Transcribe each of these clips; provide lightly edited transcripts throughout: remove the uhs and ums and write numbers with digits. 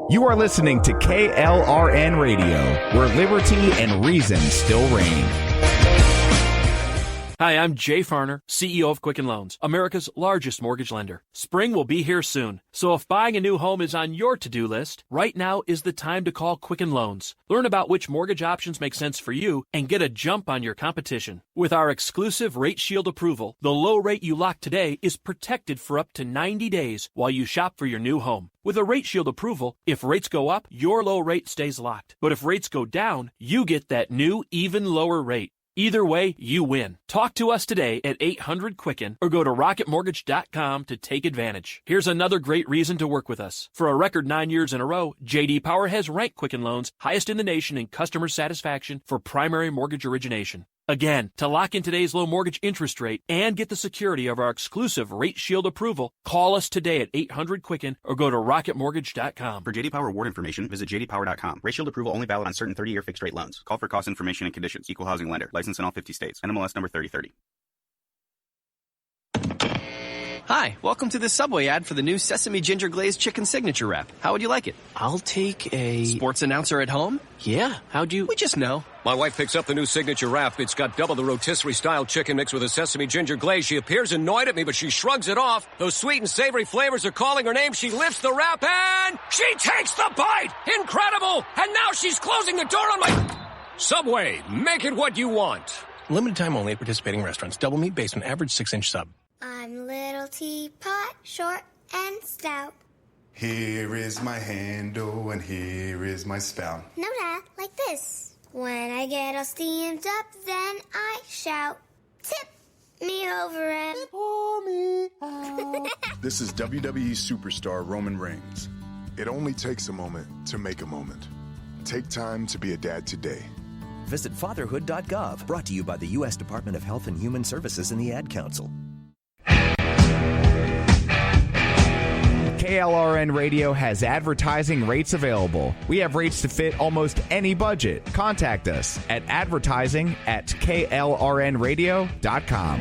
You are listening to KLRN Radio, where liberty and reason still reign. Hi, I'm Jay Farner, CEO of Quicken Loans, America's largest mortgage lender. Spring will be here soon, so if buying a new home is on your to-do list, right now is the time to call Quicken Loans. Learn about which mortgage options make sense for you and get a jump on your competition. With our exclusive Rate Shield approval, the low rate you lock today is protected for up to 90 days while you shop for your new home. With a Rate Shield approval, if rates go up, your low rate stays locked. But if rates go down, you get that new, even lower rate. Either way, you win. Talk to us today at 800-QUICKEN or go to rocketmortgage.com to take advantage. Here's another great reason to work with us. For a record 9 years in a row, J.D. Power has ranked Quicken Loans highest in the nation in customer satisfaction for primary mortgage origination. Again, to lock in today's low mortgage interest rate and get the security of our exclusive Rate Shield approval, call us today at 800-QUICKEN or go to rocketmortgage.com. For J.D. Power award information, visit jdpower.com. Rate Shield approval only valid on certain 30-year fixed-rate loans. Call for cost information and conditions. Equal housing lender. Licensed in all 50 states. NMLS number 3030. Hi, welcome to the Subway ad for the new Sesame Ginger Glazed Chicken Signature Wrap. How would you like it? I'll take a... Sports announcer at home? Yeah, how'd you... We just know. My wife picks up the new signature wrap. It's got double the rotisserie-style chicken mixed with a sesame ginger glaze. She appears annoyed at me, but she shrugs it off. Those sweet and savory flavors are calling her name. She lifts the wrap and she takes the bite! Incredible! And now she's closing the door on my... Subway, make it what you want. Limited time only at participating restaurants. Double meat based on average 6-inch sub. I'm little teapot, short and stout. Here is my handle and here is my spout. No, Dad, like this. When I get all steamed up, then I shout, tip me over and pour me out. This is WWE superstar Roman Reigns. It only takes a moment to make a moment. Take time to be a dad today. Visit fatherhood.gov, brought to you by the U.S. Department of Health and Human Services and the Ad Council. KLRN Radio has advertising rates available. We have rates to fit almost any budget. Contact us at advertising@klrnradio.com.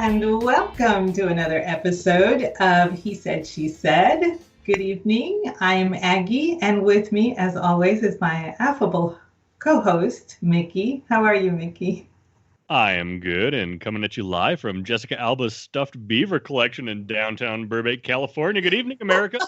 And welcome to another episode of He Said, She Said. Good evening. I'm Aggie, and with me, as always, is my affable co-host, Mickey. How are you, Mickey? I am good, and coming at you live from Jessica Alba's Stuffed Beaver collection in downtown Burbank, California. Good evening, America.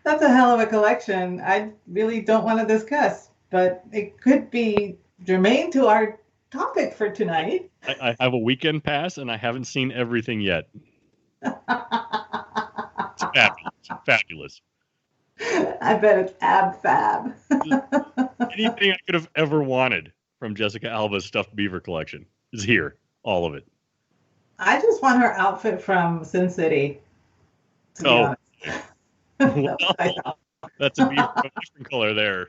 That's a hell of a collection. I really don't want to discuss, but it could be germane to our topic for tonight. I have a weekend pass, and I haven't seen everything yet. It's fabulous. I bet it's fab. Anything I could have ever wanted from Jessica Alba's Stuffed Beaver collection is here. All of it. I just want her outfit from Sin City. Well, that's a beaver of a different color there.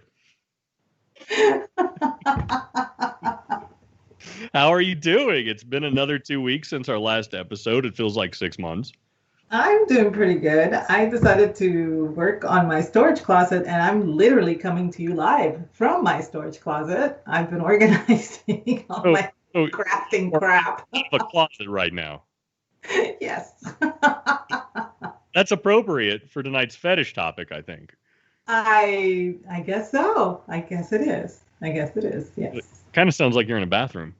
How are you doing? It's been another 2 weeks since our last episode. It feels like 6 months. I'm doing pretty good. I decided to work on my storage closet, and I'm literally coming to you live from my storage closet. I've been organizing all my crafting crap. A closet right now. Yes. That's appropriate for tonight's fetish topic, I think. I guess so. I guess it is. Yes. It kind of sounds like you're in a bathroom.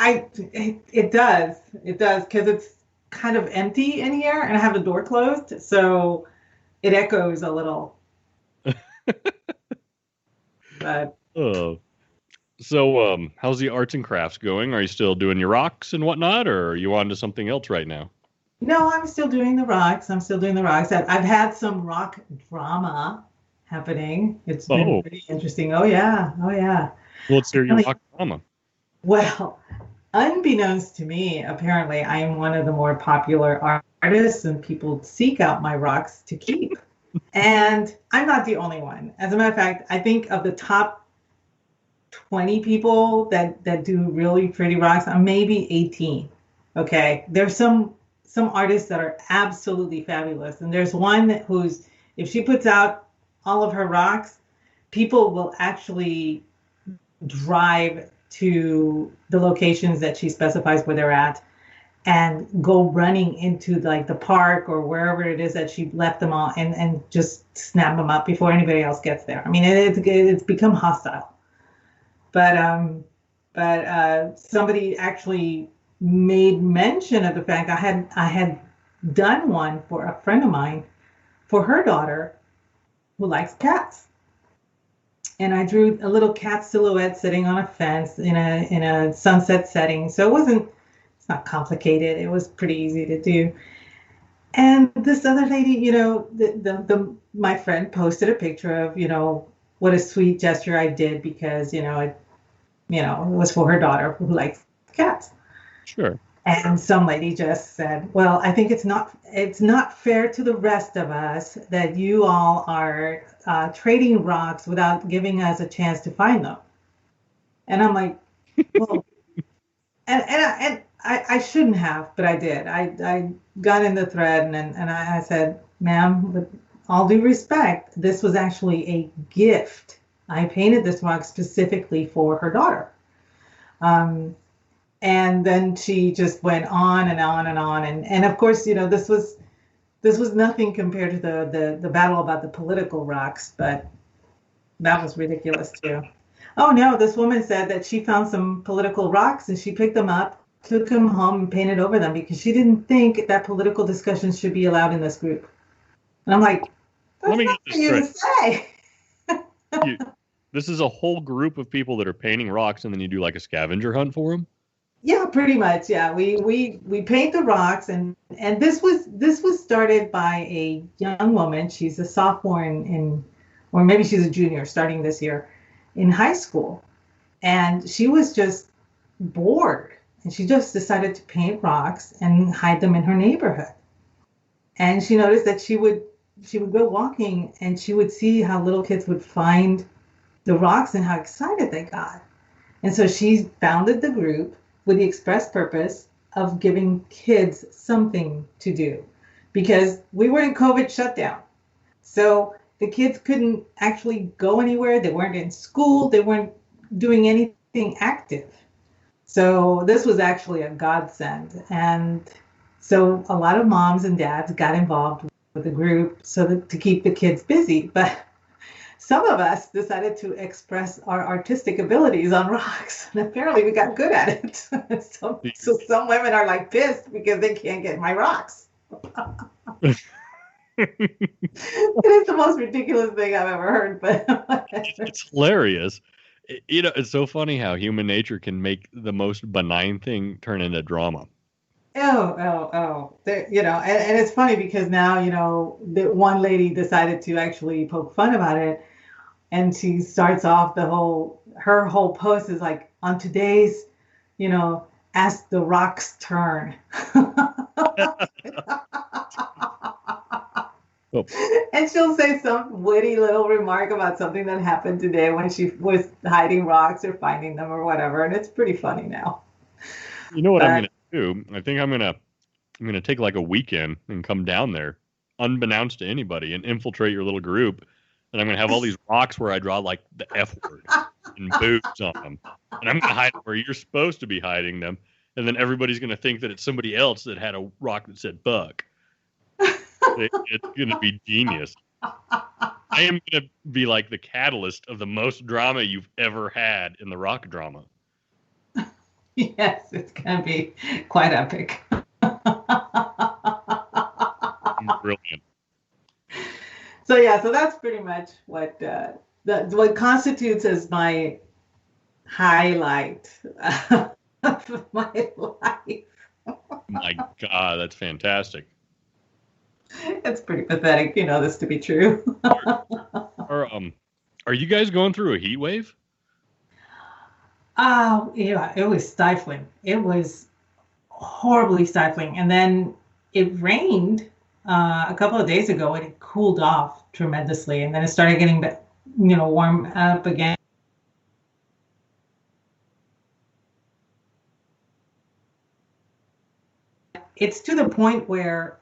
It does because it's kind of empty in here and I have the door closed, so it echoes a little. But so how's the arts and crafts going? Are you still doing your rocks and whatnot, or are you on to something else right now? No, I'm still doing the rocks. I've had some rock drama happening. It's been pretty interesting. Oh yeah. Well, let's hear your rock drama. Well, unbeknownst to me, apparently I am one of the more popular artists and people seek out my rocks to keep. And I'm not the only one. As a matter of fact, I think of the top 20 people that do really pretty rocks, I'm maybe 18. Okay. There's some artists that are absolutely fabulous. And there's one who's, if she puts out all of her rocks, people will actually drive to the locations that she specifies where they're at and go running into like the park or wherever it is that she left them all and just snap them up before anybody else gets there. I mean, it's become hostile. But somebody actually made mention of the fact I had done one for a friend of mine for her daughter who likes cats. And I drew a little cat silhouette sitting on a fence in a sunset setting. So it's not complicated. It was pretty easy to do. And this other lady, my friend posted a picture of, what a sweet gesture I did because, it was for her daughter who likes cats. Sure. And some lady just said, well, I think it's not fair to the rest of us that you all are trading rocks without giving us a chance to find them. And I'm like, well, and I shouldn't have, but I did. I got in the thread and I said, ma'am, with all due respect, this was actually a gift. I painted this rock specifically for her daughter. And then she just went on and on and on. And of course, this was nothing compared to the battle about the political rocks, but that was ridiculous too. Oh no, this woman said that she found some political rocks and she picked them up, took them home and painted over them because she didn't think that political discussions should be allowed in this group. And I'm like, that's not for you to say. This is a whole group of people that are painting rocks and then you do like a scavenger hunt for them? Yeah, pretty much. Yeah, we paint the rocks, and this was started by a young woman. She's a sophomore or maybe she's a junior starting this year in high school, and she was just bored, and she just decided to paint rocks and hide them in her neighborhood. And she noticed that she would go walking, and she would see how little kids would find the rocks and how excited they got, and so she founded the group with the express purpose of giving kids something to do because we were in COVID shutdown. So the kids couldn't actually go anywhere. They weren't in school. They weren't doing anything active. So this was actually a godsend. And so a lot of moms and dads got involved with the group to keep the kids busy. But some of us decided to express our artistic abilities on rocks, and apparently we got good at it. So some women are like pissed because they can't get my rocks. It is the most ridiculous thing I've ever heard, but it's hilarious. It's so funny how human nature can make the most benign thing turn into drama. Oh. And it's funny because now, the one lady decided to actually poke fun about it. And she starts off her whole post is like, on today's, Ask the Rock's turn. Oh. And she'll say some witty little remark about something that happened today when she was hiding rocks or finding them or whatever. And it's pretty funny now. You know what I'm going to do? I think I'm going to take like a weekend and come down there unbeknownst to anybody and infiltrate your little group. And I'm going to have all these rocks where I draw like the F word and boobs on them. And I'm going to hide where you're supposed to be hiding them. And then everybody's going to think that it's somebody else that had a rock that said buck. It's going to be genius. I am going to be like the catalyst of the most drama you've ever had in the rock drama. Yes, it's going to be quite epic. Brilliant. So that's pretty much what constitutes as my highlight of my life. My God, that's fantastic. It's pretty pathetic, this to be true. Are you guys going through a heat wave? Oh, yeah, it was stifling. It was horribly stifling. And then it rained a couple of days ago and it cooled off tremendously. And then it started getting, warm up again. It's to the point where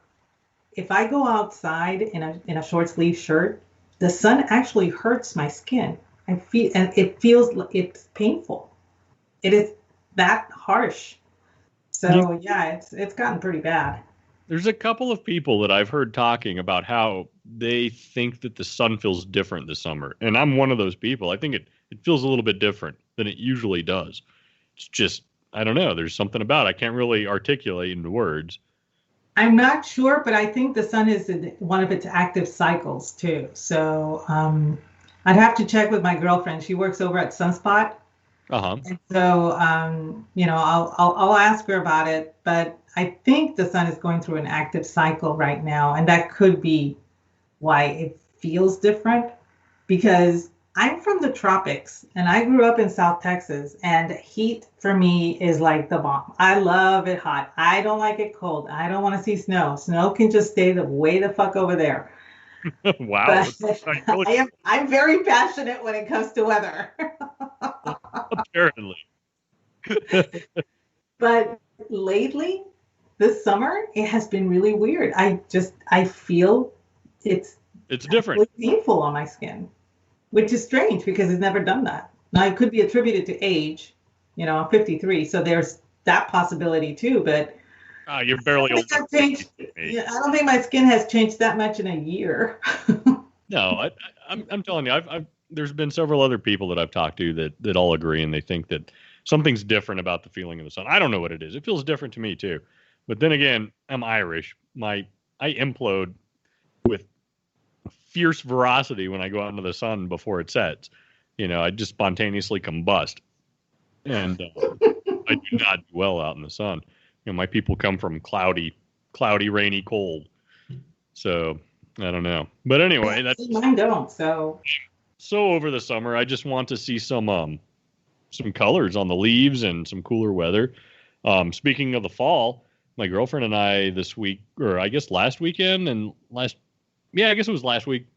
if I go outside in a short sleeve shirt, the sun actually hurts my skin. And it feels it's painful. It is that harsh. So yeah, it's gotten pretty bad. There's a couple of people that I've heard talking about how they think that the sun feels different this summer. And I'm one of those people. I think it feels a little bit different than it usually does. It's just, I don't know. There's something about it. I can't really articulate into words. I'm not sure, but I think the sun is in one of its active cycles too. So I'd have to check with my girlfriend. She works over at Sunspot. Uh-huh. And so, I'll ask her about it, but I think the sun is going through an active cycle right now, and that could be why it feels different, because I'm from the tropics and I grew up in South Texas, and heat for me is like the bomb. I love it hot. I don't like it cold. I don't want to see snow. Snow can just stay the way the fuck over there. Wow. I'm very passionate when it comes to weather. Apparently. But lately, this summer, it has been really weird. I feel it's different. Really painful on my skin, which is strange because it's never done that. Now, it could be attributed to age. I'm 53, so there's that possibility too. But you're barely old. I don't think my skin has changed that much in a year. No, I'm telling you, there's been several other people that I've talked to that all agree, and they think that something's different about the feeling of the sun. I don't know what it is. It feels different to me too. But then again, I'm Irish. I implode with fierce veracity when I go out into the sun before it sets. I just spontaneously combust, and I do not do well out in the sun. My people come from cloudy, rainy, cold. So I don't know. But anyway, mine don't. So over the summer, I just want to see some colors on the leaves and some cooler weather. Speaking of the fall, my girlfriend and I this week, or I guess last weekend I guess it was last week,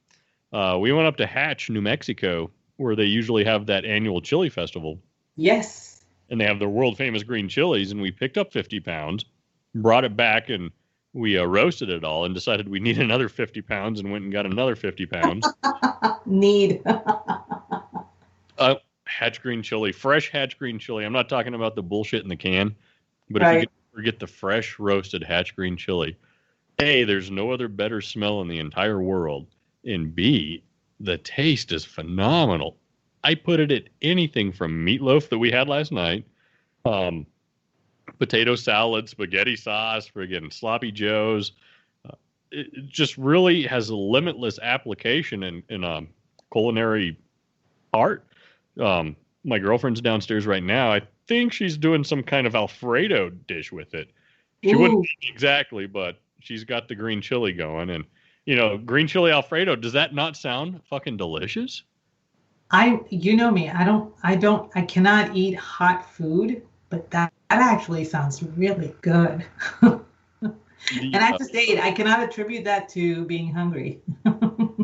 we went up to Hatch, New Mexico, where they usually have that annual chili festival. Yes. And they have their world famous green chilies, and we picked up 50 pounds, brought it back, and we roasted it all and decided we needed another 50 pounds and went and got another 50 pounds. Hatch green chili, fresh Hatch green chili. I'm not talking about the bullshit in the can, but if you could ever get the fresh roasted Hatch green chili, A, there's no other better smell in the entire world, and B, the taste is phenomenal. I put it at anything from meatloaf that we had last night, potato salad, spaghetti sauce, friggin' sloppy joes. It just really has a limitless application in culinary art. My girlfriend's downstairs right now. I think she's doing some kind of Alfredo dish with it. She wouldn't exactly, but she's got the green chili going. And, green chili Alfredo, does that not sound fucking delicious? You know me, I cannot eat hot food, but that actually sounds really good. And I have to say, I cannot attribute that to being hungry.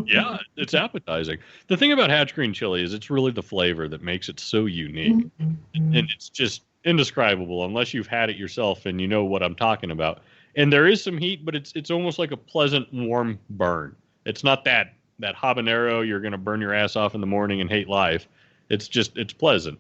Yeah, it's appetizing. The thing about Hatch green chili is it's really the flavor that makes it so unique. Mm-hmm. And it's just indescribable unless you've had it yourself and you know what I'm talking about. And there is some heat, but it's almost like a pleasant, warm burn. It's not that habanero you're going to burn your ass off in the morning and hate life. It's pleasant.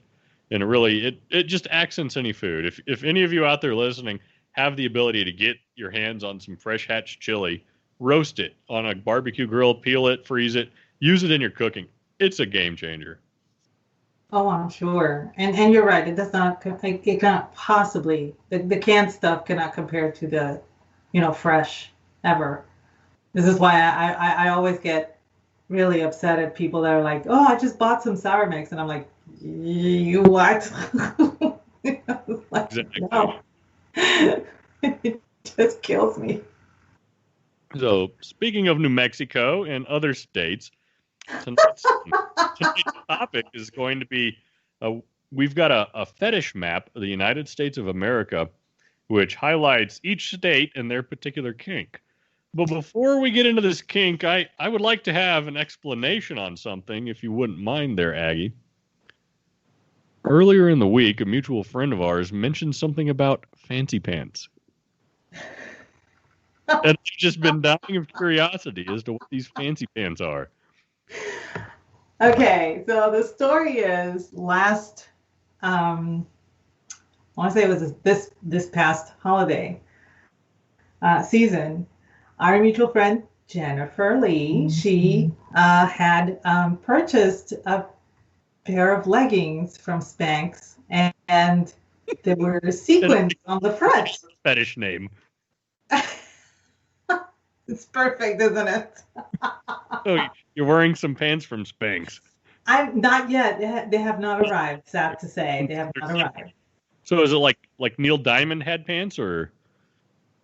And it just accents any food. If any of you out there listening have the ability to get your hands on some fresh Hatch chili, roast it on a barbecue grill, peel it, freeze it, use it in your cooking. It's a game changer. Oh, I'm sure. And you're right. It cannot possibly, the canned stuff cannot compare to the, fresh ever. This is why I always get really upset at people that are like, oh, I just bought some sour mix. And I'm like, you what? Exactly. No. It just kills me. So, speaking of New Mexico and other states, tonight's topic is going to be we've got a fetish map of the United States of America, which highlights each state and their particular kink. But before we get into this kink, I would like to have an explanation on something, if you wouldn't mind there, Aggie. Earlier in the week, a mutual friend of ours mentioned something about fancy pants. And I've just been dying of curiosity as to what these fancy pants are. Okay, so the story is last, I want to say it was this past holiday season, our mutual friend Jennifer Lee, she had purchased a pair of leggings from Spanx, and there were sequins on the front. Fetish name. It's perfect, isn't it? So you're wearing some pants from Spanx. I'm not yet. They have not arrived. Sad to say, they have not arrived. So is it like Neil Diamond had pants, or?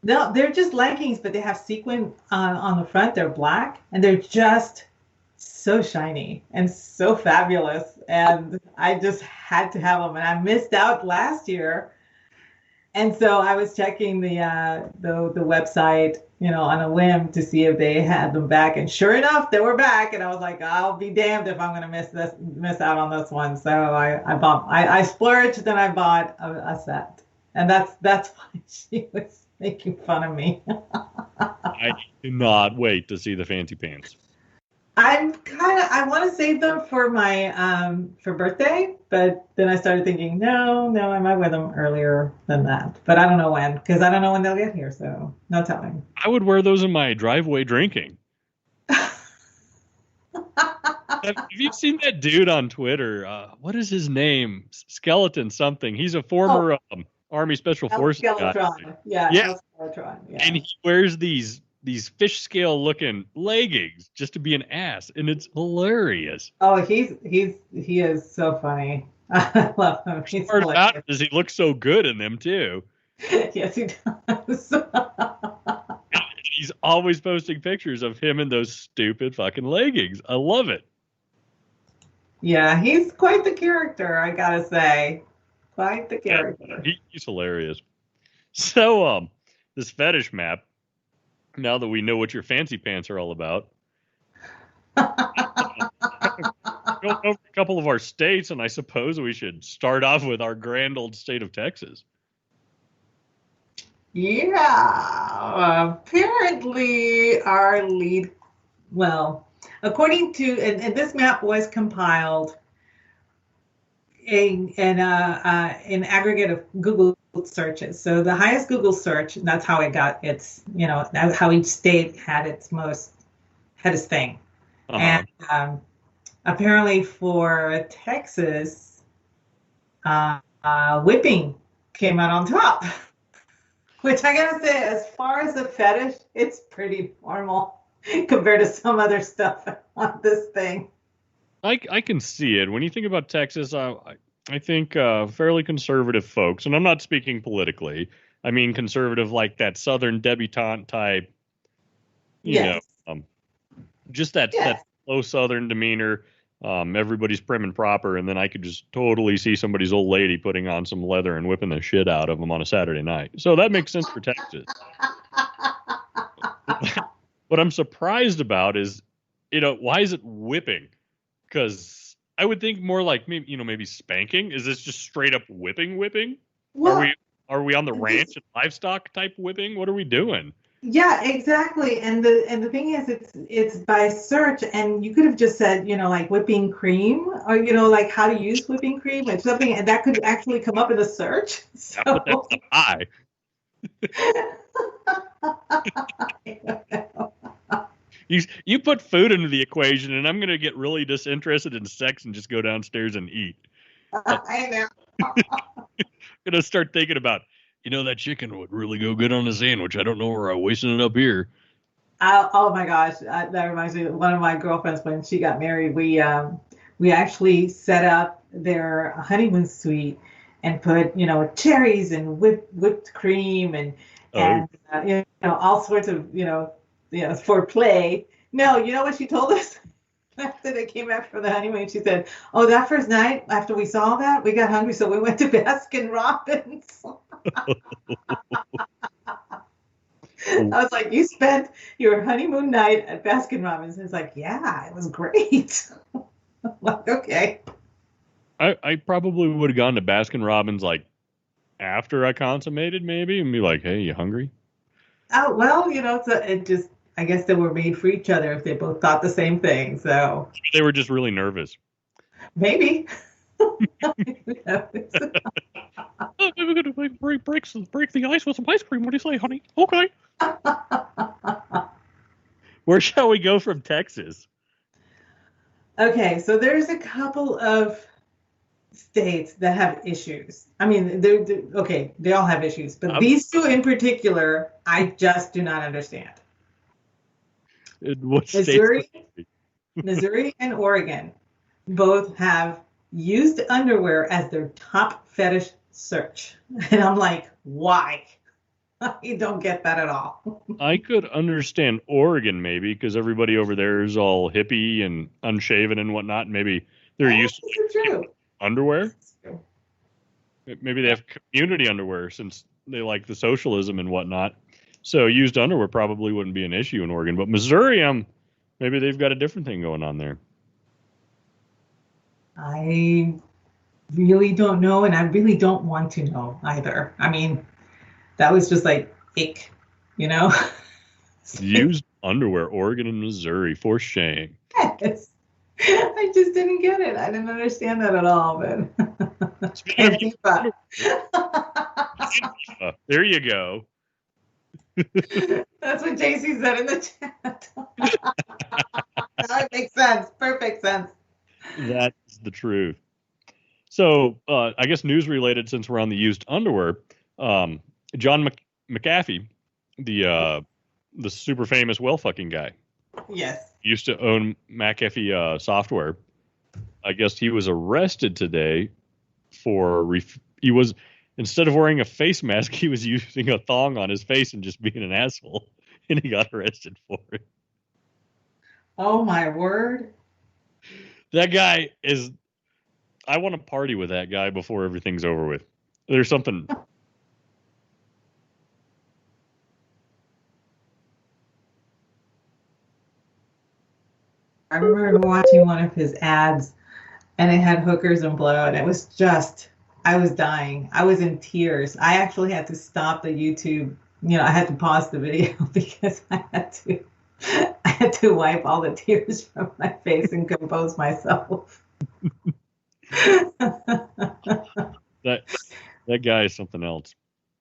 No, they're just leggings, but they have sequin on the front. They're black, and they're just so shiny and so fabulous. And I just had to have them, and I missed out last year. And so I was checking the website, on a whim to see if they had them back. And sure enough, they were back. And I was like, I'll be damned if I'm going to miss out on this one. So I splurged and I bought a set. And that's why she was making fun of me. I cannot wait to see the fancy pants. I want to save them for my for birthday, but then I started thinking, no, I might wear them earlier than that, but I don't know when, because I don't know when they'll get here, so no telling. I would wear those in my driveway drinking. Have you seen that dude on Twitter? What is his name? Skeleton something. He's a former Army Special Forces guy. Yeah. Skeletron. Yeah. And he wears these fish scale looking leggings just to be an ass, and it's hilarious. Oh, he is so funny. I love him. He's part about it is he looks so good in them too. Yes, he does. He's always posting pictures of him in those stupid fucking leggings. I love it. Yeah, he's quite the character, I gotta say. Quite the character. Yeah, he's hilarious. So, this fetish map, now that we know what your fancy pants are all about, go over a couple of our states, and I suppose we should start off with our grand old state of Texas. Yeah, apparently our lead, according to, and this map was compiled in aggregate of Google searches. So the highest Google search, that's how it got its, that's how each state had its thing. And apparently for Texas, whipping came out on top, which I gotta say, as far as the fetish, it's pretty normal compared to some other stuff on this thing. I can see it. When you think about Texas, I think fairly conservative folks, and I'm not speaking politically. I mean conservative like that Southern debutante type, just that slow Southern demeanor. Everybody's prim and proper, and then I could just totally see somebody's old lady putting on some leather and whipping the shit out of them on a Saturday night. So that makes sense for Texas. What I'm surprised about is, why is it whipping? Because I would think more like maybe spanking. Is this just straight up whipping? Well, are we on the ranch and livestock type whipping? What are we doing? Yeah, exactly. And the thing is, it's by search, and you could have just said, like whipping cream, or like how to use whipping cream, or something, and that could actually come up in the search. So. Yeah, but that's the eye. You put food into the equation, and I'm going to get really disinterested in sex and just go downstairs and eat. I know. I'm going to start thinking about, that chicken would really go good on a sandwich. I don't know where I'm wasting it up here. Oh my gosh, that reminds me of one of my girlfriends when she got married. We actually set up their honeymoon suite and put cherries and whipped cream and all sorts of for play. No, you know what she told us? After they came back from the honeymoon, she said, "Oh, that first night after we saw that, we got hungry, so we went to Baskin Robbins." I was like, "You spent your honeymoon night at Baskin Robbins?" It's like, "Yeah, it was great." I'm like, okay. I probably would have gone to Baskin Robbins like after I consummated, maybe, and be like, "Hey, you hungry?" Oh well, it just. I guess they were made for each other if they both thought the same thing. So they were just really nervous. Maybe. Maybe we're going to break the ice with some ice cream. What do you say, honey? Okay. Where shall we go from Texas? Okay, so there's a couple of states that have issues. I mean, they all have issues, but these two in particular, I just do not understand. What Missouri and Oregon both have used underwear as their top fetish search. And I'm like, why? I don't get that at all. I could understand Oregon maybe because everybody over there is all hippie and unshaven and whatnot. Maybe they're used to underwear. Maybe they have community underwear since they like the socialism and whatnot. So used underwear probably wouldn't be an issue in Oregon. But Missouri, maybe they've got a different thing going on there. I really don't know, and I really don't want to know either. I mean, that was just like, ick, Used underwear, Oregon and Missouri, for shame. Yes. I just didn't get it. I didn't understand that at all. But there you go. That's what JC said in the chat. That makes sense. Perfect sense. That's the truth. So, I guess news related, since we're on the used underwear, John McAfee, the super famous well fucking guy. Yes. Used to own McAfee software. I guess he was arrested today for instead of wearing a face mask, he was using a thong on his face and just being an asshole, and he got arrested for it. Oh my word! That guy is. I want to party with that guy before everything's over with. There's something. I remember watching one of his ads, and it had hookers and blow, and it was just. I was dying. I was in tears. I actually had to stop the YouTube. I had to pause the video because I had to wipe all the tears from my face and compose myself. That guy is something else.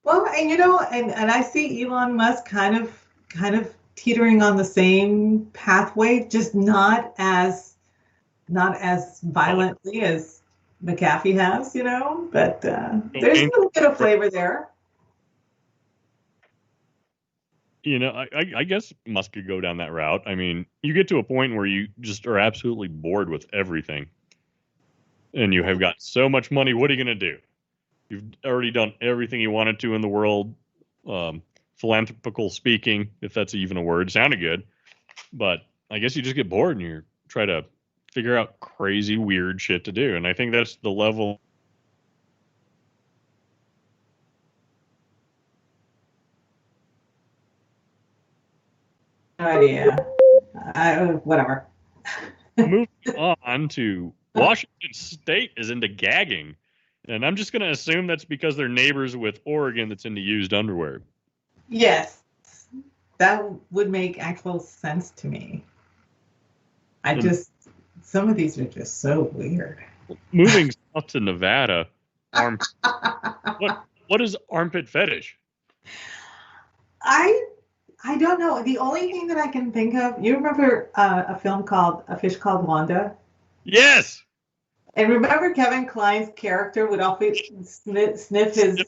Well, and I see Elon Musk kind of teetering on the same pathway, just not as violently as McAfee has, but there's a little bit of flavor there. I guess Musk could go down that route. I mean, you get to a point where you just are absolutely bored with everything. And you have got so much money. What are you going to do? You've already done everything you wanted to in the world. Philanthropical speaking, if that's even a word, sounded good. But I guess you just get bored and you try to figure out crazy, weird shit to do. And I think that's the level. No idea. Whatever. Moving on to Washington State is into gagging. And I'm just going to assume that's because they're neighbors with Oregon that's into used underwear. Yes. That would make actual sense to me. Some of these are just so weird. Moving south to Nevada, what is armpit fetish? I don't know. The only thing that I can think of, you remember a film called A Fish Called Wanda? Yes. And remember Kevin Kline's character would always sniff his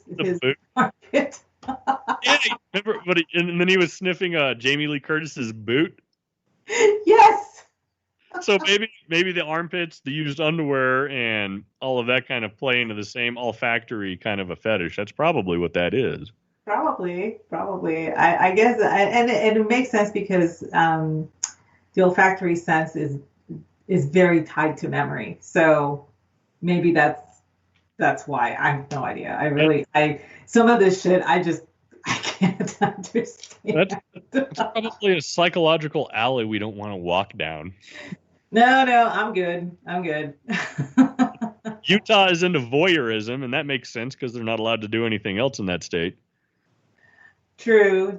armpit? Yeah, remember, and then he was sniffing Jamie Lee Curtis's boot. Yes. So maybe the armpits, the used underwear, and all of that kind of play into the same olfactory kind of a fetish. That's probably what that is. Probably. I guess, and it makes sense because the olfactory sense is very tied to memory. So maybe that's why. I have no idea. Some of this shit I can't understand. That's probably a psychological alley we don't want to walk down. No, I'm good. Utah is into voyeurism, and that makes sense because they're not allowed to do anything else in that state. True.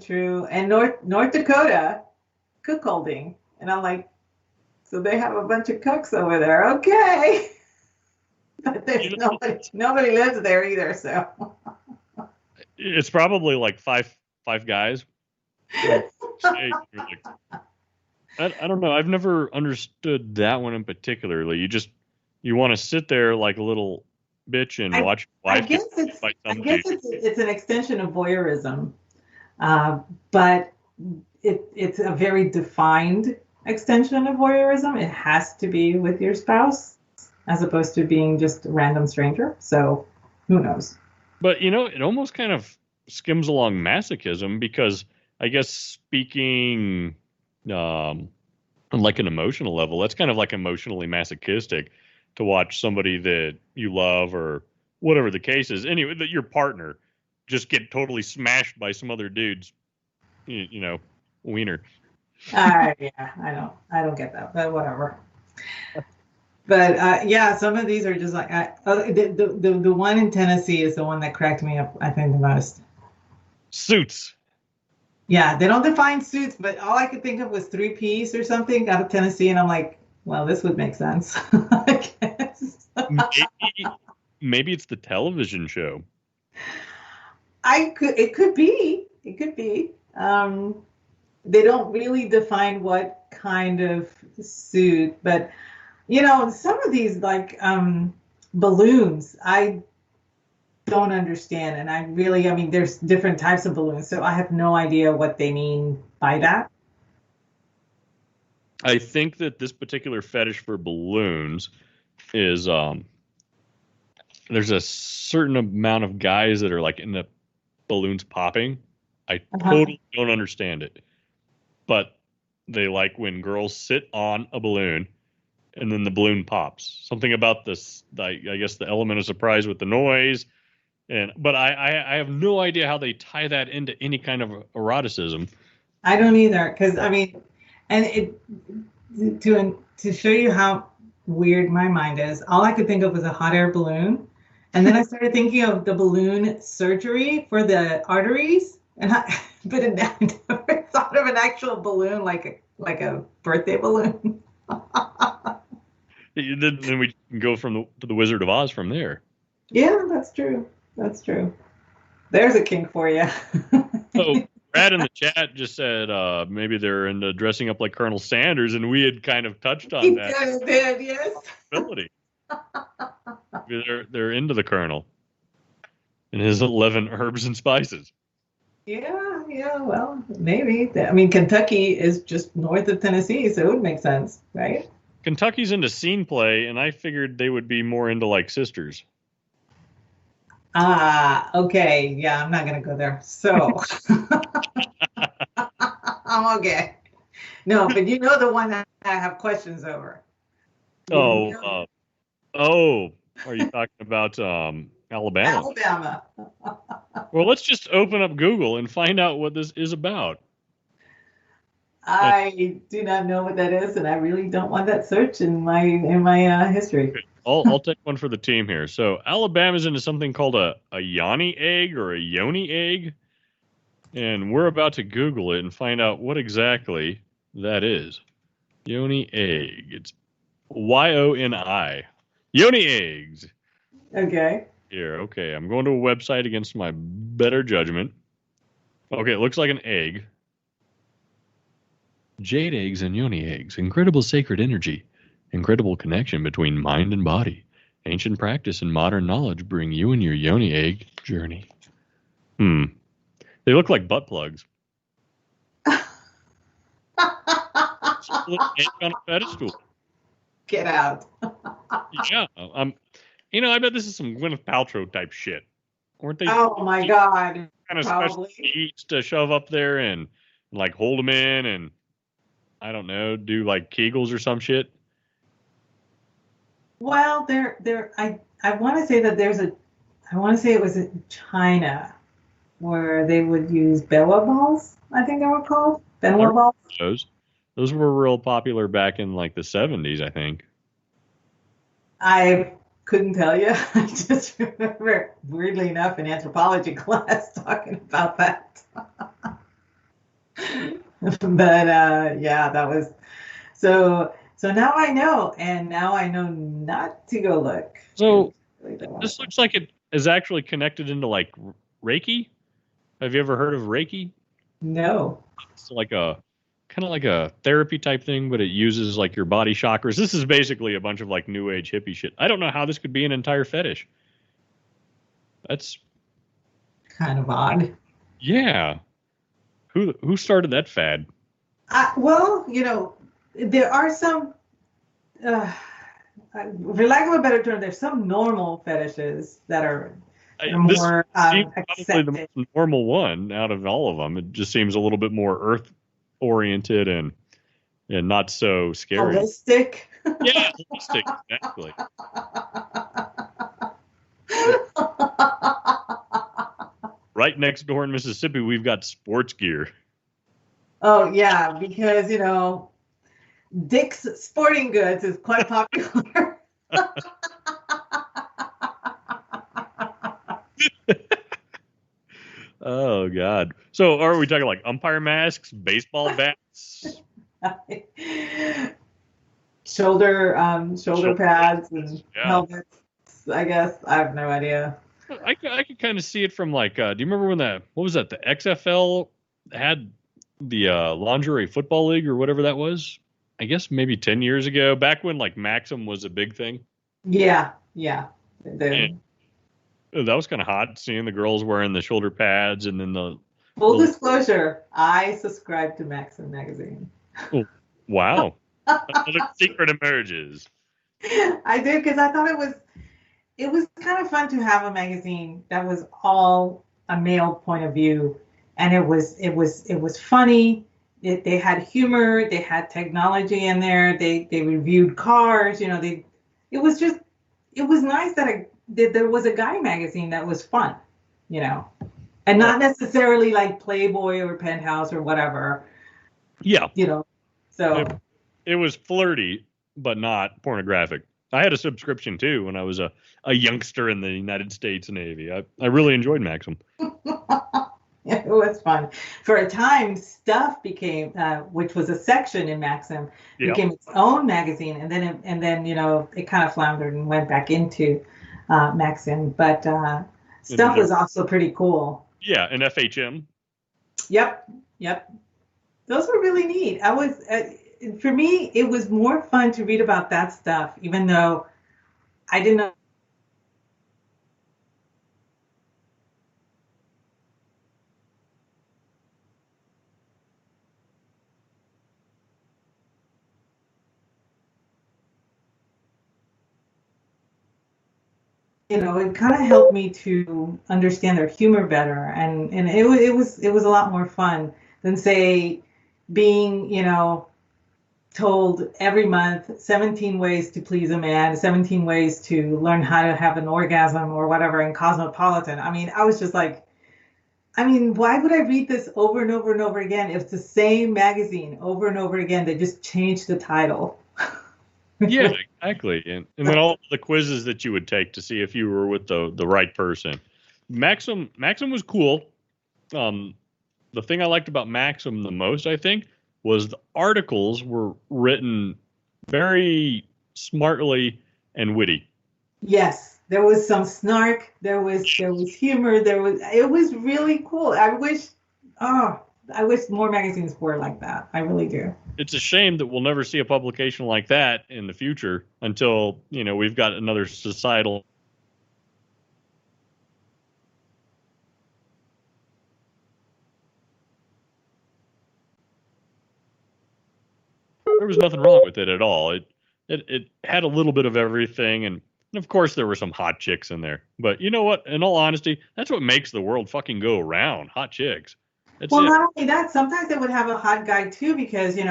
And North Dakota, cuckolding. And I'm like, so they have a bunch of cooks over there. Okay. But there's nobody lives there either, so. It's probably like five guys. I don't know. I've never understood that one in particularly. You want to sit there like a little bitch and watch your wife. I guess it's an extension of voyeurism, but it's a very defined extension of voyeurism. It has to be with your spouse as opposed to being just a random stranger. So who knows? But, it almost kind of skims along masochism because I guess speaking on like an emotional level, that's kind of like emotionally masochistic to watch somebody that you love or whatever the case is. Anyway, that your partner just get totally smashed by some other dude's, wiener. Yeah, I don't get that, but whatever. But some of these are just like the one in Tennessee is the one that cracked me up, I think, the most. Suits. Yeah, they don't define suits, but all I could think of was 3-piece or something out of Tennessee, and I'm like, well, this would make sense. I guess. Maybe it's the television show. It could be. They don't really define what kind of suit, but some of these like balloons, I don't understand. And there's different types of balloons, so I have no idea what they mean by that. I think that this particular fetish for balloons is there's a certain amount of guys that are like in the balloons popping. I totally don't understand it. But they like when girls sit on a balloon and then the balloon pops. Something about this, I guess the element of surprise with the noise. But I have no idea how they tie that into any kind of eroticism. I don't either, because to show you how weird my mind is, all I could think of was a hot air balloon, and then I started thinking of the balloon surgery for the arteries, but I never thought of an actual balloon like a birthday balloon. Then we can go to the Wizard of Oz from there. Yeah, that's true. There's a kink for you. So Brad in the chat just said maybe they're into dressing up like Colonel Sanders, and we had kind of touched on that. He did, yes. Ability. They're into the Colonel and his 11 herbs and spices. Yeah, well, maybe. Kentucky is just north of Tennessee, so it would make sense, right? Kentucky's into scene play, and I figured they would be more into like sisters. Okay. Yeah, I'm not going to go there. So I'm okay. No, but the one that I have questions over. Are you talking about Alabama? Alabama. Well, let's just open up Google and find out what this is about. I do not know what that is, and I really don't want that search in my history. Okay. I'll take one for the team here. So Alabama's into something called a yoni egg or a yoni egg, and we're about to Google it and find out what exactly that is. Yoni egg. It's YONI. Yoni eggs. Okay. Here, okay. I'm going to a website against my better judgment. Okay, it looks like an egg. Jade eggs and yoni eggs. Incredible sacred energy. Incredible connection between mind and body. Ancient practice and modern knowledge bring you and your yoni egg journey. They look like butt plugs. It's a little egg on a pedestal. Get out. Yeah. I bet this is some Gwyneth Paltrow type shit. Weren't they? Oh my God. Kind of special eats to shove up there and like hold them in and I don't know, do like Kegels or some shit. Well, I want to say that I want to say it was in China where they would use Bella balls. I think they were called I Benoit remember balls. those were real popular back in like the 70s, I think. I couldn't tell you. I just remember, weirdly enough, in anthropology class talking about that. But yeah, that was so. So now I know, and now I know not to go look. So this looks like it is actually connected into like Reiki. Have you ever heard of Reiki? No. It's like a kind of like a therapy type thing, but it uses like your body chakras. This is basically a bunch of like new age hippie shit. I don't know how this could be an entire fetish. That's kind of odd. Yeah. Who started that fad? Well, there are some, for lack of a better term, there's some normal fetishes that are more accepted. The most normal one out of all of them. It just seems a little bit more earth oriented and not so scary. Holistic. Yeah, holistic, exactly. Right next door in Mississippi, we've got sports gear. Oh yeah, because Dick's Sporting Goods is quite popular. Oh God! So, are we talking like umpire masks, baseball bats, shoulder pads, and helmets? I guess I have no idea. I could kind of see it from like, do you remember when what was that? The XFL had the lingerie football league or whatever that was. I guess maybe 10 years ago, back when like Maxim was a big thing. Yeah. That was kind of hot, seeing the girls wearing the shoulder pads and then the... Full disclosure, I subscribe to Maxim magazine. Oh, wow. Another secret emerges. I did because I thought it was kind of fun to have a magazine that was all a male point of view, and it was funny. They had humor, they had technology in there. They reviewed cars. It was nice that there was a guy magazine that was fun, and not necessarily like Playboy or Penthouse or whatever. Yeah. So it was flirty, but not pornographic. I had a subscription too when I was a youngster in the United States Navy. I really enjoyed Maxim. It was fun. For a time, Stuff became, which was a section in Maxim, became its own magazine, and then it kind of floundered and went back into Maxim. But Stuff was also pretty cool. Yeah, and FHM. Yep. Those were really neat. For me, it was more fun to read about that stuff, even though I didn't know. It kind of helped me to understand their humor better, and it was a lot more fun than say being told every month 17 ways to please a man, 17 ways to learn how to have an orgasm or whatever in Cosmopolitan. I mean, I was just like, why would I read this over and over and over again? It's the same magazine over and over again. They just changed the title. Yeah, exactly. And then all the quizzes that you would take to see if you were with the right person. Maxim was cool. The thing I liked about Maxim the most, I think, was the articles were written very smartly and witty. Yes, there was some snark. There was humor. It was really cool. I wish more magazines were like that. I really do. It's a shame that we'll never see a publication like that in the future until, we've got another societal. There was nothing wrong with it at all. It had a little bit of everything, and of course there were some hot chicks in there. But you know what? In all honesty, that's what makes the world fucking go around. Hot chicks. Not only that, sometimes they would have a hot guy too, because they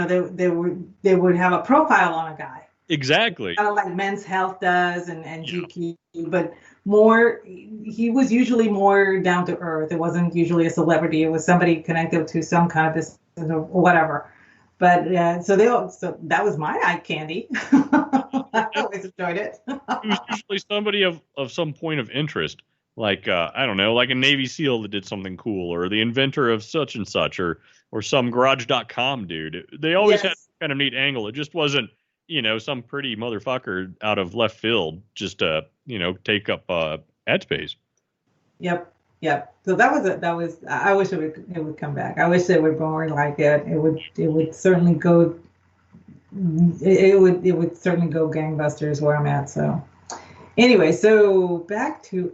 would have a profile on a guy. Exactly. Kind of like Men's Health does and GQ, but more, he was usually more down to earth. It wasn't usually a celebrity. It was somebody connected to some kind of business or whatever. But so that was my eye candy. I always enjoyed it. It was usually somebody of some point of interest, like I don't know, like a Navy SEAL that did something cool, or the inventor of such and such, or some Garage.com dude. They always had kind of neat angle. It just wasn't, some pretty motherfucker out of left field just to, take up ad space. Yep. So that was. I wish it would come back. I wish it would more like it. It would certainly go. It would certainly go gangbusters where I'm at. So anyway, so back to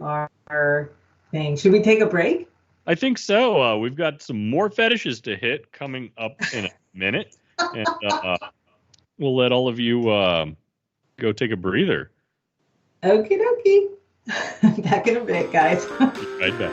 our thing. Should we take a break? I think so. We've got some more fetishes to hit coming up in a minute, and we'll let all of you go take a breather. Okie dokie. Back in a bit, guys. Right back.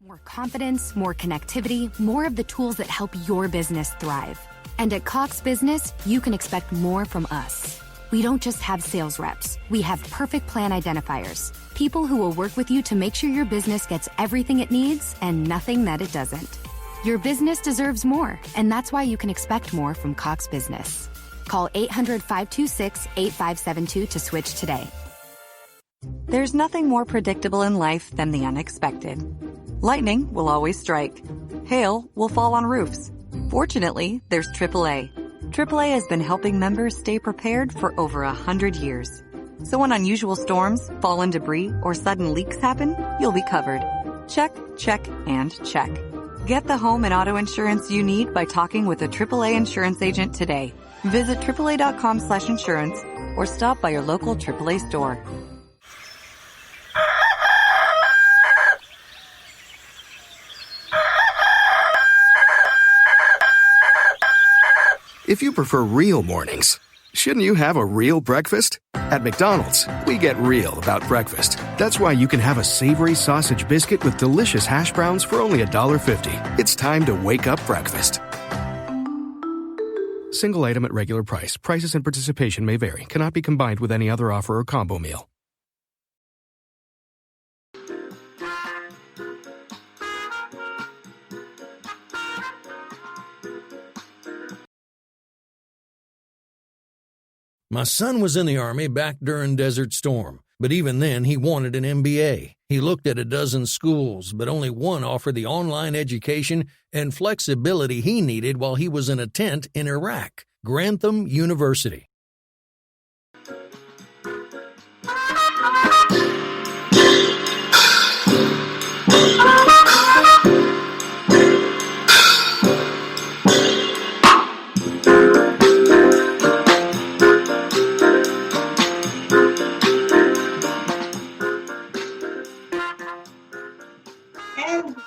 More confidence, more connectivity, more of the tools that help your business thrive. And at Cox Business, you can expect more from us. We don't just have sales reps. We have perfect plan identifiers, people who will work with you to make sure your business gets everything it needs and nothing that it doesn't. Your business deserves more, and that's why you can expect more from Cox Business. Call 800-526-8572 to switch today. There's nothing more predictable in life than the unexpected. Lightning will always strike. Hail will fall on roofs. Fortunately, there's AAA. AAA has been helping members stay prepared for over 100 years. So when unusual storms, fallen debris, or sudden leaks happen, you'll be covered. Check, check, and check. Get the home and auto insurance you need by talking with a AAA insurance agent today. Visit AAA.com/insurance or stop by your local AAA store. If you prefer real mornings, shouldn't you have a real breakfast? At McDonald's, we get real about breakfast. That's why you can have a savory sausage biscuit with delicious hash browns for only $1.50. It's time to wake up breakfast. Single item at regular price. Prices and participation may vary. Cannot be combined with any other offer or combo meal. My son was in the Army back during Desert Storm, but even then he wanted an MBA. He looked at a dozen schools, but only one offered the online education and flexibility he needed while he was in a tent in Iraq, Grantham University.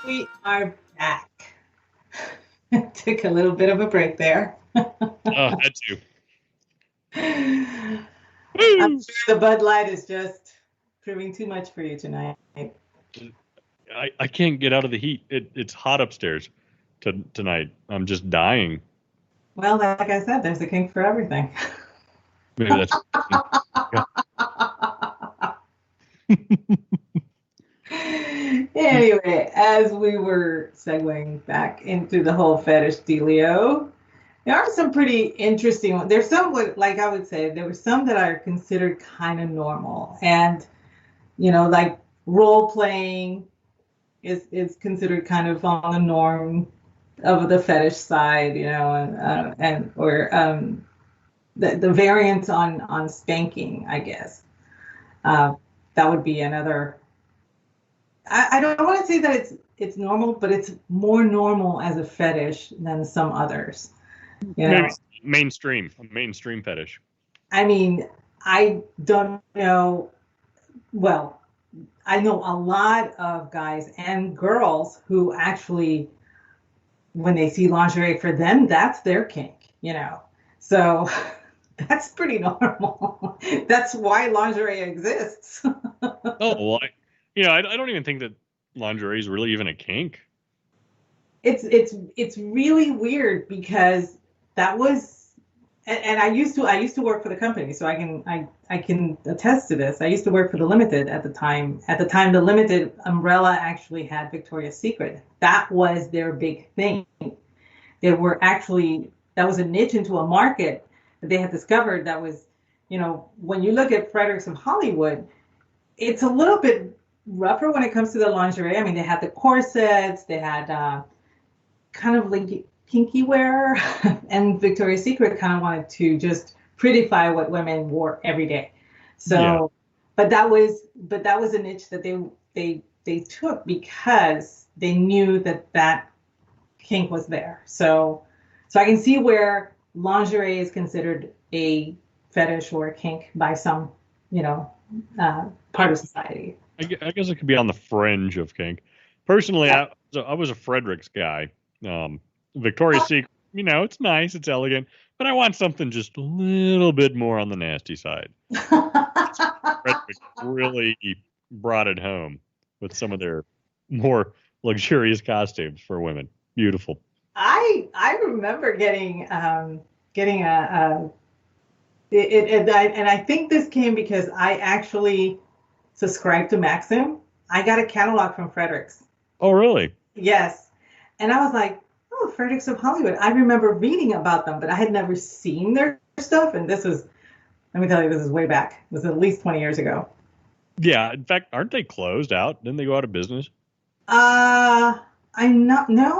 We are back. Took a little bit of a break there. Had to. I'm sure the Bud Light is just proving too much for you tonight. I can't get out of the heat. It's hot upstairs tonight. I'm just dying. Well, like I said, there's a kink for everything. Maybe that's. Anyway, as we were segueing back into the whole fetish dealio, there are some pretty interesting ones. There's some, like I would say, there were some that are considered kind of normal. And, like role playing is considered kind of on the norm of the fetish side, the variant on spanking, I guess. That would be another. I don't want to say that it's normal, but it's more normal as a fetish than some others. Mainstream fetish. I mean, I don't know. Well, I know a lot of guys and girls who actually, when they see lingerie, for them, that's their kink, So that's pretty normal. That's why lingerie exists. Oh, well, I don't even think that lingerie is really even a kink. It's really weird because that was, and I used to work for the company, so I can attest to this. I used to work for the Limited at the time. At the time, the Limited umbrella actually had Victoria's Secret. That was their big thing. That was a niche into a market that they had discovered that was, when you look at Fredericks of Hollywood, it's a little bit rougher when it comes to the lingerie. I mean, they had the corsets, they had kind of like kinky wear, and Victoria's Secret kind of wanted to just prettify what women wore every day. So, yeah. but that was a niche that they took because they knew that kink was there. So I can see where lingerie is considered a fetish or a kink by some, part of society. I guess it could be on the fringe of kink. Personally, yeah. I was a Fredericks guy. Victoria's Secret, it's nice, it's elegant, but I want something just a little bit more on the nasty side. Fredericks really brought it home with some of their more luxurious costumes for women. Beautiful. I remember getting and I think this came because I actually subscribed to Maxim. I got a catalog from Fredericks. Oh, really? Yes. And I was like, oh, Fredericks of Hollywood. I remember reading about them, but I had never seen their stuff. And let me tell you, this is way back. This is at least 20 years ago. Yeah. In fact, aren't they closed out? Didn't they go out of business?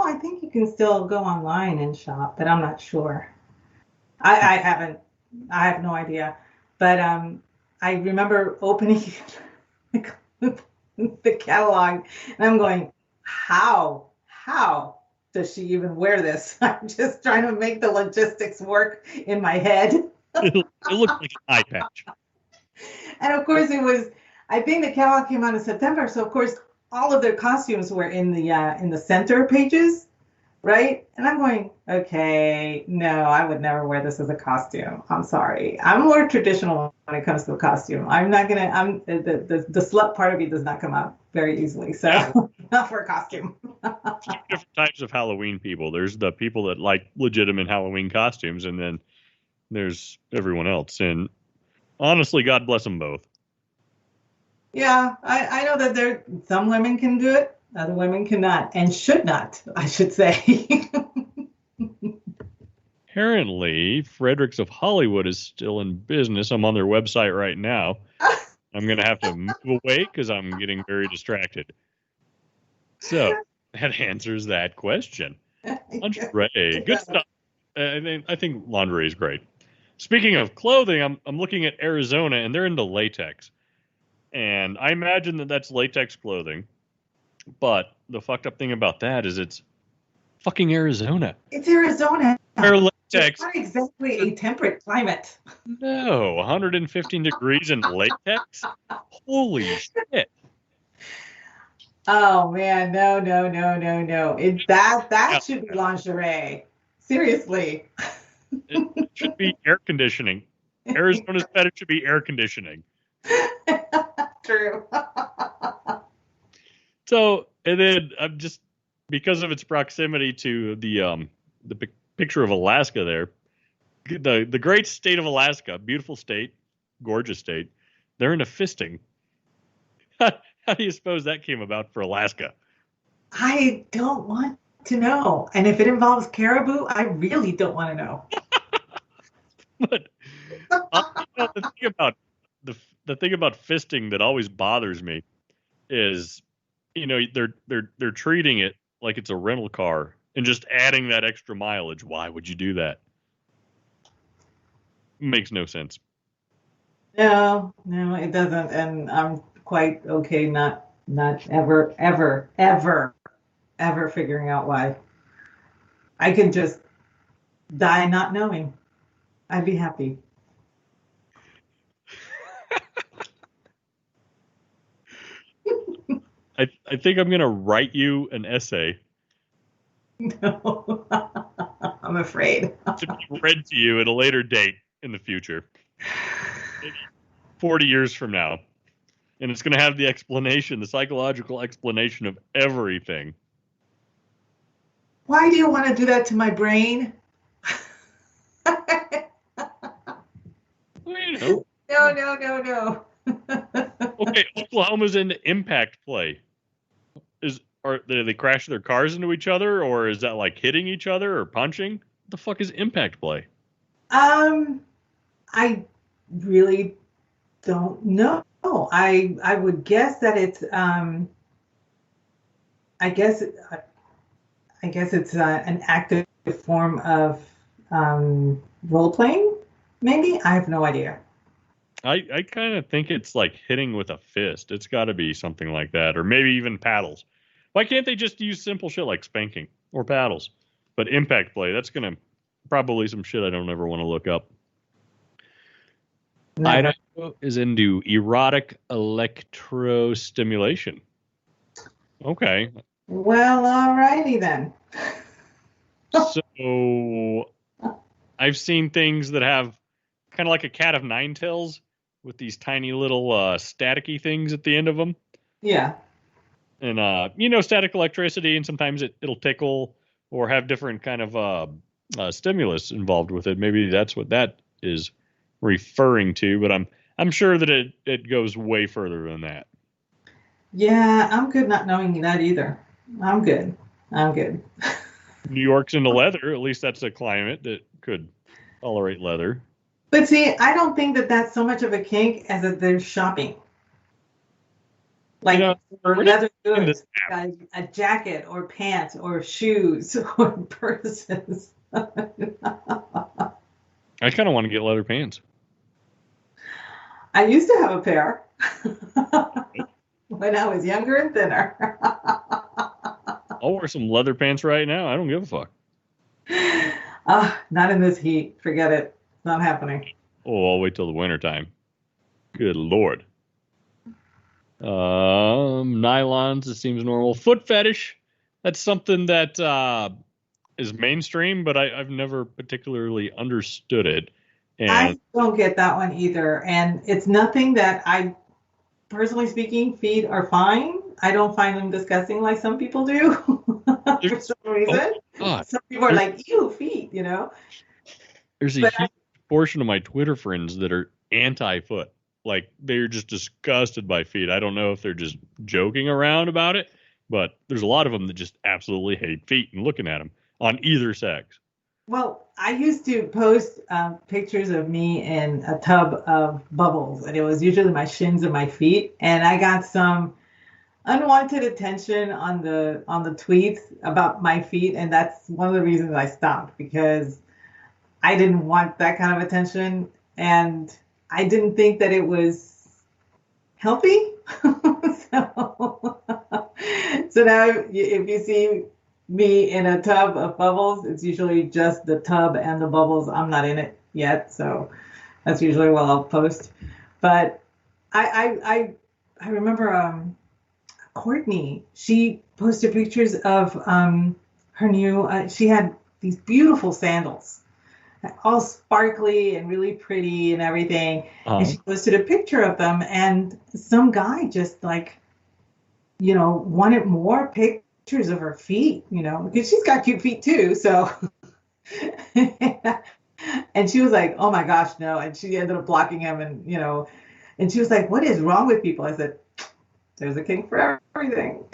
I think you can still go online and shop, but I'm not sure. I have no idea. But I remember opening the catalog and I'm going, how does she even wear this? I'm just trying to make the logistics work in my head. It looked like an eye patch. And of course I think the catalog came out in September. So of course, all of their costumes were in the center pages, right? And I'm going, okay, no, I would never wear this as a costume. I'm sorry. I'm more traditional when it comes to a costume. The slut part of me does not come out very easily. So not for a costume. Two different types of Halloween people. There's the people that like legitimate Halloween costumes, and then there's everyone else. And honestly, God bless them both. Yeah, I know that some women can do it, other women cannot, and should not, I should say. Apparently, Fredericks of Hollywood is still in business. I'm on their website right now. I'm going to have to move away because I'm getting very distracted. So that answers that question. Lingerie, good stuff. I think lingerie is great. Speaking of clothing, I'm looking at Arizona, and they're into latex. And I imagine that that's latex clothing. But the fucked up thing about that is it's fucking Arizona. It's Arizona. Where latex. It's not exactly a temperate climate. No, 115 degrees in latex? Holy shit. Oh, man. No. That should be lingerie. Seriously. It should be air conditioning. Arizona's fetish should be air conditioning. True. So, and then I'm just, because of its proximity to the picture of Alaska there, the great state of Alaska, beautiful state, gorgeous state, they're into fisting. How do you suppose that came about for Alaska? I don't want to know. And if it involves caribou, I really don't want to know. But the thing about fisting that always bothers me is, they're treating it like it's a rental car and just adding that extra mileage. Why would you do that? Makes no sense. No, it doesn't. And I'm quite okay not ever figuring out why. I can just die not knowing. I'd be happy. I think I'm going to write you an essay. No, I'm afraid. To be read to you at a later date in the future. Maybe 40 years from now. And it's going to have the explanation, the psychological explanation of everything. Why do you want to do that to my brain? No. No. Okay, Oklahoma's into impact play. Do they crash their cars into each other, or is that like hitting each other or punching? What the fuck is impact play? I really don't know. I would guess that it's I guess it's an active form of role playing. Maybe I have no idea. I kind of think it's like hitting with a fist. It's got to be something like that, or maybe even paddles. Why can't they just use simple shit like spanking or paddles? But impact play, that's gonna probably some shit I don't ever want to look up. Never. Idaho is into erotic electrostimulation. Okay. Well, alrighty then. So I've seen things that have kind of like a cat of nine tails with these tiny little staticky things at the end of them. Yeah. And, static electricity, and sometimes it'll tickle or have different kind of stimulus involved with it. Maybe that's what that is referring to, but I'm sure that it goes way further than that. Yeah, I'm good not knowing that either. I'm good. New York's into leather. At least that's a climate that could tolerate leather. But see, I don't think that that's so much of a kink as that they're shopping. Like for leather goods, like a jacket or pants or shoes or purses. I kind of want to get leather pants. I used to have a pair when I was younger and thinner. I'll wear some leather pants right now. I don't give a fuck. Not in this heat. Forget it. Not happening. Oh, I'll wait till the wintertime. Good Lord. Nylons, it seems normal. Foot fetish, that's something that is mainstream, but I've never particularly understood it. And I don't get that one either. And it's nothing that I, personally speaking, feet are fine. I don't find them disgusting like some people do for some reason. Some people are like, ew, feet, There's a huge portion of my Twitter friends that are anti-foot. Like, they're just disgusted by feet. I don't know if they're just joking around about it, but there's a lot of them that just absolutely hate feet and looking at them on either sex. Well, I used to post pictures of me in a tub of bubbles, and it was usually my shins and my feet. And I got some unwanted attention on the tweets about my feet, and that's one of the reasons I stopped, because I didn't want that kind of attention, and I didn't think that it was healthy. So now if you see me in a tub of bubbles, it's usually just the tub and the bubbles. I'm not in it yet, so that's usually what I'll post. But I remember Courtney, she posted pictures of her new, she had these beautiful sandals, all sparkly and really pretty and everything. And she posted a picture of them, and some guy just wanted more pictures of her feet, because she's got cute feet too. So, and she was like, oh my gosh, no. And she ended up blocking him, and she was like, what is wrong with people? I said, there's a kink for everything.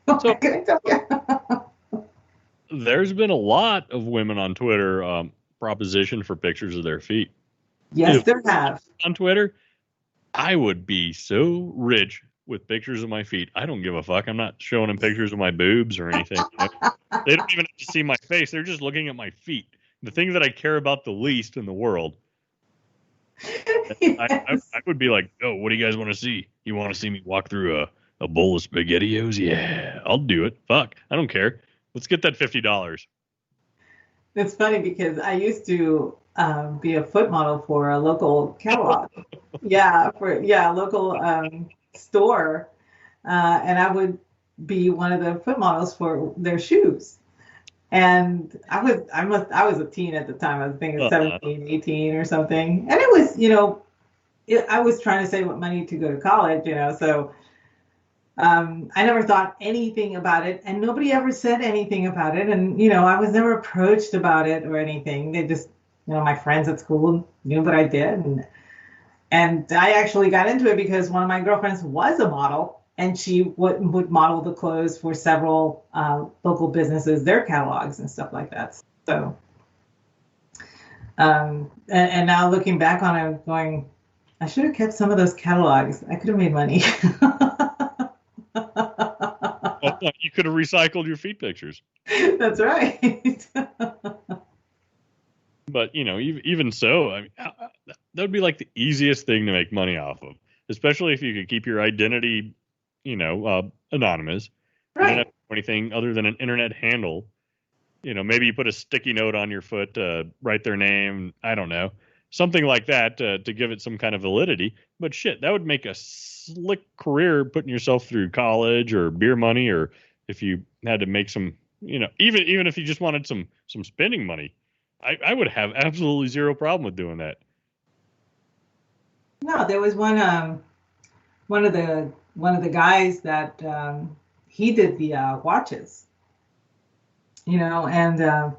So, there's been a lot of women on Twitter proposition for pictures of their feet. Yes, there have. On Twitter, I would be so rich with pictures of my feet. I don't give a fuck. I'm not showing them pictures of my boobs or anything. They don't even have to see my face. They're just looking at my feet. The thing that I care about the least in the world. Yes. I would be like, oh, what do you guys want to see? You want to see me walk through a bowl of SpaghettiOs? Yeah, I'll do it. Fuck, I don't care. Let's get that $50. It's funny because I used to be a foot model for a local catalog. A local store. And I would be one of the foot models for their shoes. And I was a teen at the time. I was thinking 17, 18 or something. And it was, I was trying to save up money to go to college, so I never thought anything about it, and nobody ever said anything about it. And, I was never approached about it or anything. They just, my friends at school knew what I did. And I actually got into it because one of my girlfriends was a model, and she would model the clothes for several local businesses, their catalogs and stuff like that. So, and now looking back on it, going, I should have kept some of those catalogs. I could have made money. You could have recycled your feet pictures. That's right. But, even so, I mean, that would be like the easiest thing to make money off of, especially if you could keep your identity, anonymous. Right. You don't have to do anything other than an internet handle. Maybe you put a sticky note on your foot to write their name. I don't know. Something like that to give it some kind of validity. But shit, that would make a slick career putting yourself through college or beer money, or if you had to make some, even if you just wanted some spending money. I would have absolutely zero problem with doing that. No, there was one of the guys that he did the watches, and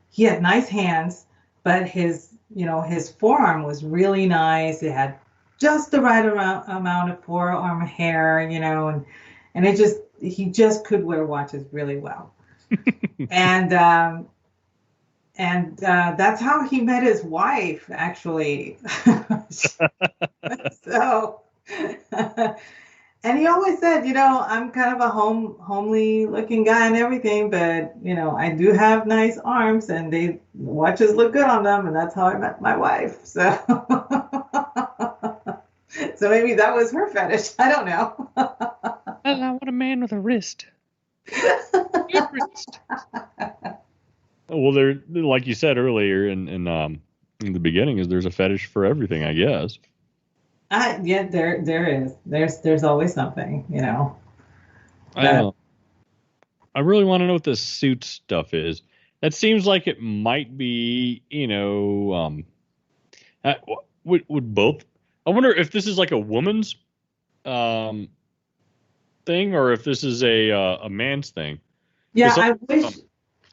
he had nice hands, but his forearm was really nice. It had just the right amount of forearm hair, and he just could wear watches really well. And that's how he met his wife, actually. So, and he always said, I'm kind of a homely looking guy and everything, but, I do have nice arms, and watches look good on them, and that's how I met my wife. So, so maybe that was her fetish. I don't know. I want a man with a wrist. Good wrist. Well, there, like you said earlier in the beginning, there's a fetish for everything, I guess. Yeah, there is. There's always something, I really want to know what this suit stuff is. That seems like it might be, would both. I wonder if this is like a woman's thing, or if this is a man's thing. Yeah,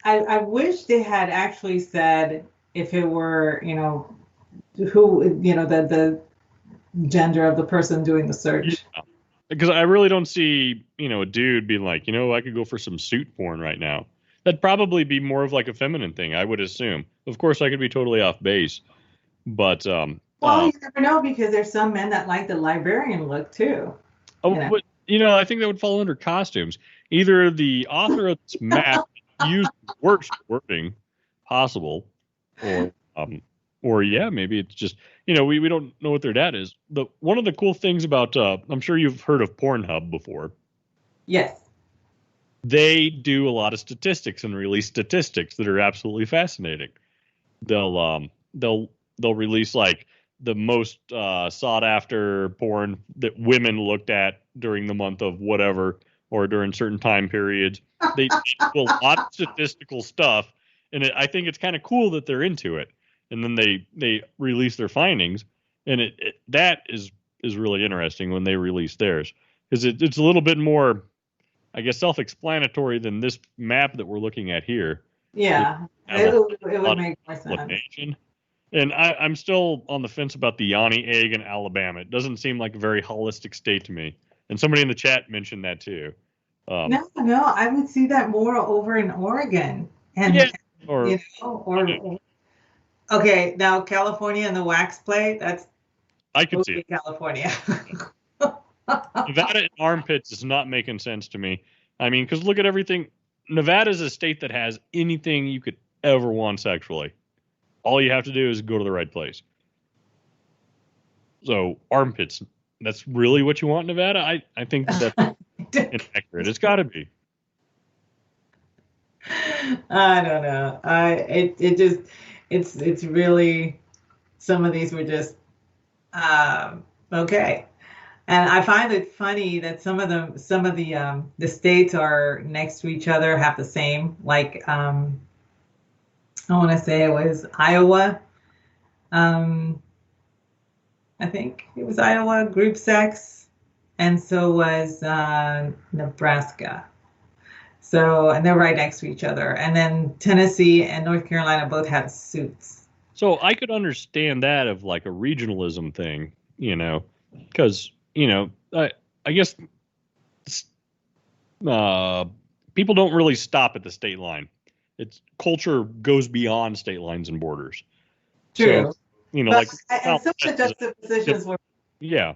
I wish they had actually said if it were, who, the gender of the person doing the search. Yeah. Because I really don't see, a dude being like, I could go for some suit porn right now. That'd probably be more of like a feminine thing, I would assume. Of course, I could be totally off base, but well, you never know, because there's some men that like the librarian look too. But I think that would fall under costumes. Either the author of this map used the worst wording possible, or maybe it's just, we don't know what their dad is. One of the cool things about, I'm sure you've heard of Pornhub before. Yes. They do a lot of statistics and release statistics that are absolutely fascinating. They'll release like the most sought after porn that women looked at during the month of whatever, or during certain time periods. They do a lot of statistical stuff, and I think it's kind of cool that they're into it. And then they release their findings, and that is really interesting when they release theirs, because it's a little bit more, I guess, self-explanatory than this map that we're looking at here. Yeah, it would make more sense. And I'm still on the fence about the Yanni egg in Alabama. It doesn't seem like a very holistic state to me. And somebody in the chat mentioned that too. No, I would see that more over in Oregon. And, okay, now California and the wax play, I could see it. California. Nevada and armpits is not making sense to me. I mean, because look at everything. Nevada is a state that has anything you could ever want sexually. All you have to do is go to the right place. So armpits, that's really what you want in Nevada? I think that's inaccurate. It's got to be. I don't know. It's really, some of these were just okay. And I find it funny that some of the states are next to each other, have the same, like, I want to say it was Iowa. I think it was Iowa, group sex, and so was Nebraska. So, and they're right next to each other. And then Tennessee and North Carolina both had suits. So I could understand that of like a regionalism thing, because, I guess people don't really stop at the state line. It's culture goes beyond state lines and borders. True. So, but, like, and some of the juxtapositions were. Yeah.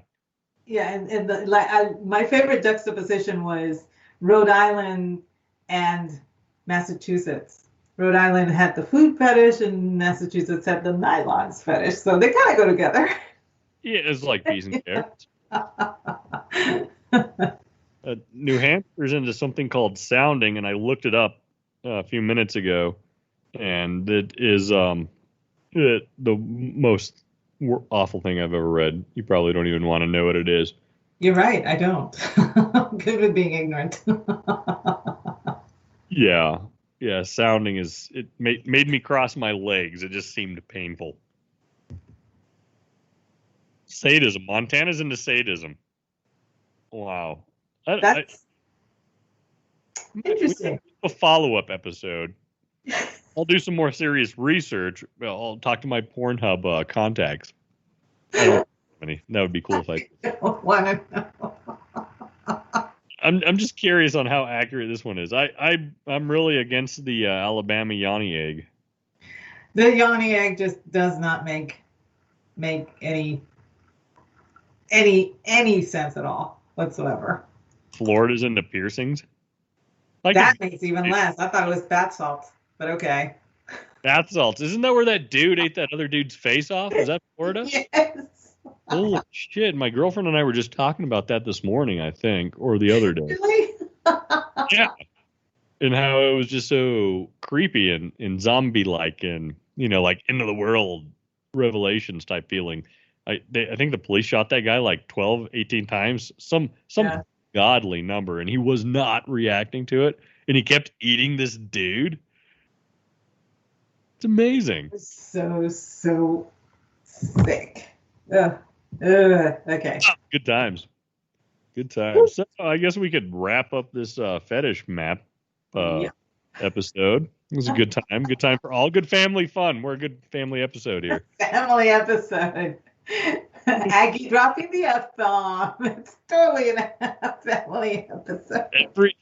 Yeah, and my favorite juxtaposition was Rhode Island and Massachusetts. Rhode Island had the food fetish, and Massachusetts had the nylons fetish, so they kind of go together. Yeah, it's like peas and carrots. New Hampshire's into something called sounding, and I looked it up a few minutes ago, and it is the most awful thing I've ever read. You probably don't even want to know what it is. You're right, I don't. I'm good with being ignorant. Yeah, sounding it made me cross my legs. It just seemed painful. Sadism. Montana's into sadism. Wow. That's interesting. A follow-up episode. I'll do some more serious research. I'll talk to my Pornhub contacts. I don't have any. That would be cool if I don't want to know. I'm just curious on how accurate this one is. I'm really against the Alabama Yanni egg. The Yanni egg just does not make any sense at all whatsoever. Florida's into piercings. That makes even less. I thought it was bath salts, but okay. Bath salts. Isn't that where that dude ate that other dude's face off? Is that Florida? Yes. Holy shit. My girlfriend and I were just talking about that this morning, I think, or the other day. Really? Yeah. And how it was just so creepy and zombie-like and, like end of the world revelations type feeling. I think the police shot that guy like 12, 18 times, some godly number, and he was not reacting to it. And he kept eating this dude. It's amazing. So sick. Okay. Good times. Good times. So I guess we could wrap up this fetish map episode. It was a good time. Good time for all. Good family fun. We're a good family episode here. Family episode. Aggie dropping the F-bomb. It's totally a family episode.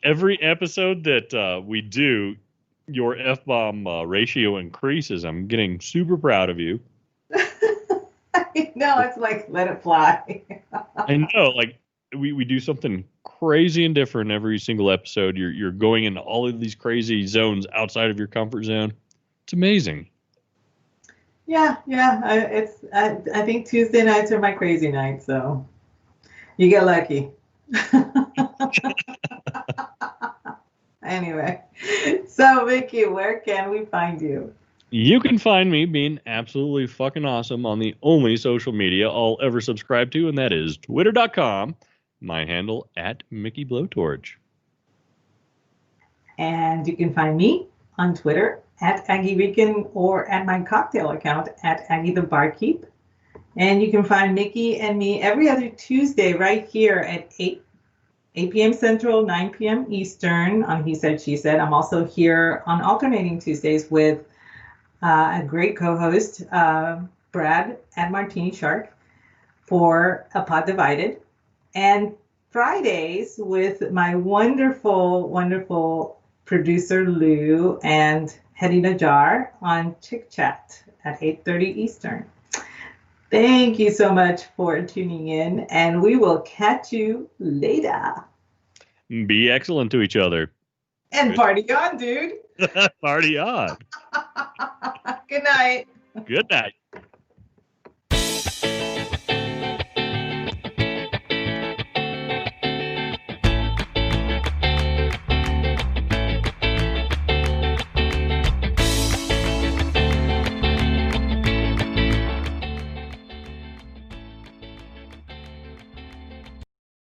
Every episode that we do, your F-bomb ratio increases. I'm getting super proud of you. No, it's like, let it fly. I know, like, we do something crazy and different every single episode. You're going into all of these crazy zones outside of your comfort zone. It's amazing. Yeah. I think Tuesday nights are my crazy nights, so you get lucky. Anyway, so Vicky, where can we find you? You can find me being absolutely fucking awesome on the only social media I'll ever subscribe to, and that is twitter.com. My handle at Mickey Blowtorch. And you can find me on Twitter at Aggie Rican or at my cocktail account at Aggie the Barkeep. And you can find Mickey and me every other Tuesday right here at 8 p.m. Central, 9 p.m. Eastern on He Said, She Said. I'm also here on alternating Tuesdays with a great co-host, Brad at Martini Shark for A Pod Divided. And Fridays with my wonderful, wonderful producer, Lou, and Hedy Najjar on Chick Chat at 8:30 Eastern. Thank you so much for tuning in, and we will catch you later. Be excellent to each other. And party on, dude. Party on. Good night. Good night.